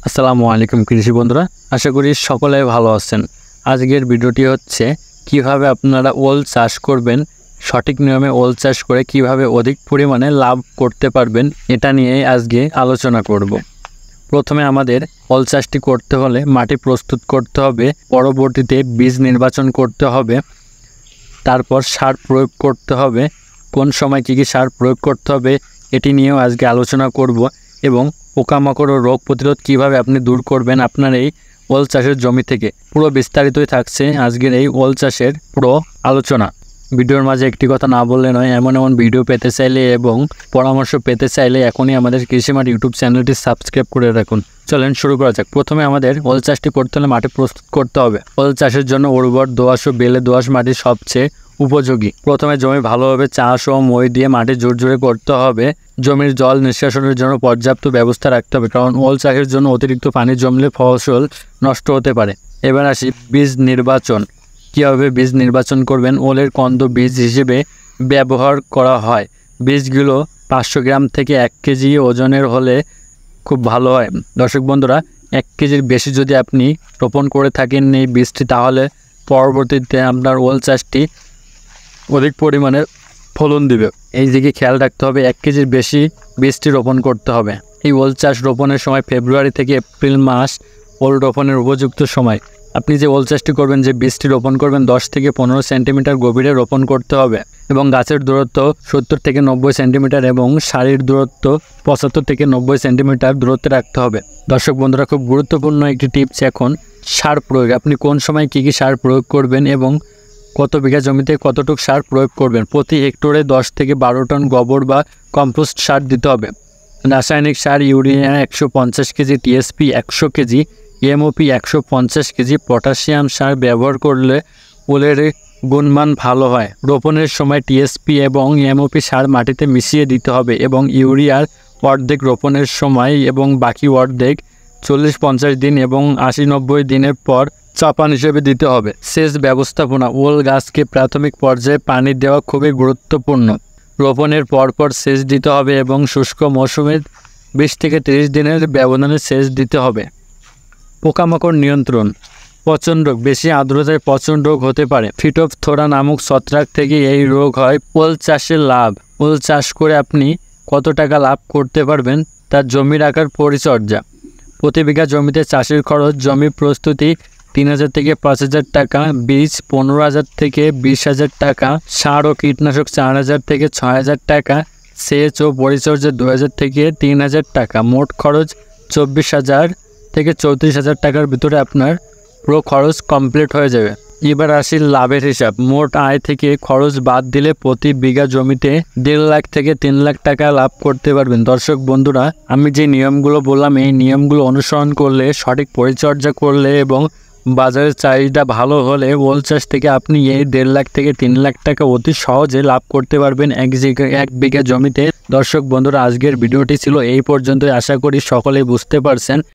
আসসালামু আলাইকুম কৃষি বন্ধুরা, আশা করি সকলে ভালো আছেন। আজকের ভিডিওটি হচ্ছে কিভাবে আপনারা ওল চাষ করবেন, সঠিক নিয়মে ওল চাষ করে কিভাবে অধিক পরিমাণে লাভ করতে পারবেন, এটা নিয়েই আজকে আলোচনা করব। প্রথমে আমাদের ওল চাষটি করতে হলে মাটি প্রস্তুত করতে হবে, পরবর্তীতে বীজ নির্বাচন করতে হবে, তারপর সার প্রয়োগ করতে হবে। কোন সময় কী কী সার প্রয়োগ করতে হবে এটি নিয়েও আজকে আলোচনা করব এবং পোকামাকড় ও রোগ প্রতিরোধ কীভাবে আপনি দূর করবেন আপনার এই ওল চাষের জমি থেকে, পুরো বিস্তারিতই থাকছে আজকের এই ওল চাষের পুরো আলোচনা। ভিডিওর মাঝে একটি কথা না বললে নয়, এমন ভিডিও পেতে চাইলে এবং পরামর্শ পেতে চাইলে এখনই আমাদের কৃষিমাঠ ইউটিউব চ্যানেলটি সাবস্ক্রাইব করে রাখুন। চলেন শুরু করা যাক। প্রথমে আমাদের ওল চাষটি করতে হলে মাটি প্রস্তুত করতে হবে। ওল চাষের জন্য উর্বর দোআঁশ ও বেলে দোআঁশ মাটি সবচেয়ে উপযোগী। প্রথমে জমি ভালোভাবে চাষ ও মই দিয়ে মাটি ঝুরঝুরে করতে হবে। জমির জল নিষ্কাশনের জন্য পর্যাপ্ত ব্যবস্থা রাখতে হবে, কারণ ওল চাষের জন্য অতিরিক্ত পানি জমলে ফসল নষ্ট হতে পারে। এবার আসি বীজ নির্বাচন। কীভাবে বীজ নির্বাচন করবেন? ওলের কন্দ বীজ হিসেবে ব্যবহার করা হয়। বীজগুলো 500 গ্রাম থেকে 1 কেজি ওজনের হলে খুব ভালো হয়। দর্শক বন্ধুরা, 1 কেজির বেশি যদি আপনি রোপণ করে থাকেন এই বীজটি, তাহলে পরবর্তীতে আপনার ওল চাষটি অধিক পরিমাণে ফলন দিবে। এই দিকে খেয়াল রাখতে হবে, 1 কেজির বেশি বীজটি রোপণ করতে হবে। এই ওল চাষ রোপণের সময় ফেব্রুয়ারি থেকে এপ্রিল মাস ওল রোপণের উপযুক্ত সময়। আপনি যে ওল চাষটি করবেন, যে বীজটি রোপণ করবেন, 10 থেকে 15 সেন্টিমিটার গভীরে রোপণ করতে হবে এবং গাছের দূরত্ব 70 থেকে 90 সেন্টিমিটার এবং সারির দূরত্ব 75 থেকে 90 সেন্টিমিটার দূরত্বে রাখতে হবে। দর্শক বন্ধুরা, খুব গুরুত্বপূর্ণ একটি টিপস এখন সার প্রয়োগ। আপনি কোন সময় কী কী সার প্রয়োগ করবেন এবং কত বিঘা জমিতে কতটুকু সার প্রয়োগ করবেন। প্রতি হেক্টরে 10 থেকে 12 টন গোবর বা কম্পোস্ট সার দিতে হবে। রাসায়নিক সার urea 150 KG, TSP 100 KG, MOP 150 KG, potassium সার ব্যবহার করলে ওলের গুণমান ভালো হয়। রোপণের সময় টিএসপি এবং এমওপি সার মাটিতে মিশিয়ে দিতে হবে এবং ইউরিয়ার অর্ধেক রোপণের সময় এবং বাকি অর্ধেক 40-50 দিন এবং 80-90 দিনের পর চাপান হিসেবে দিতে হবে। সেচ ব্যবস্থাপনা। ওল গাছকে প্রাথমিক পর্যায়ে পানি দেওয়া খুবই গুরুত্বপূর্ণ। রোপণের পরপর সেচ দিতে হবে এবং শুষ্ক মৌসুমে 20 থেকে 30 দিনের ব্যবধানে সেচ দিতে হবে। পোকামাকড় নিয়ন্ত্রণ। পচন রোগ। বেশি আর্দ্রতায় পচন রোগ হতে পারে। ফিটোপথোরা নামক ছত্রাক থেকে এই রোগ হয়। ওল চাষের লাভ। ওল চাষ করে আপনি কত টাকা লাভ করতে পারবেন তার জমির আকার পরিচর্যা। প্রতি বিঘা জমিতে চাষের খরচ: জমি প্রস্তুতি 3000 থেকে 5000 টাকা, বীজ 15000 থেকে 20000 টাকা, সার ও কীটনাশক 4000 থেকে 6000 টাকা, সেচ ও পরিচর্যা 2000 থেকে 3000 টাকা। মোট খরচ 24000 থেকে 34000 টাকার ভিতরে আপনার পুরো খরচ কমপ্লিট হয়ে যাবে। এবার আসি লাভের হিসাব। মোট আয় থেকে খরচ বাদ দিলে প্রতি বিঘা জমিতে 1.5 লাখ থেকে 3 লাখ টাকা লাভ করতে পারবেন। দর্শক বন্ধুরা, আমি যে নিয়মগুলো বললাম, এই নিয়মগুলো অনুসরণ করলে, সঠিক পরিচর্যা করলে এবং বাজারের চাহিদা ভালো হলে ওল চাষ থেকে আপনি এই 1.5 লাখ থেকে 3 লাখ টাকা অতি সহজে লাভ করতে পারবেন 1 বিঘা জমিতে। দর্শক বন্ধুরা, আজকের ভিডিওটি ছিল এই পর্যন্তই। আশা করি সকলেই বুঝতে পারছেন।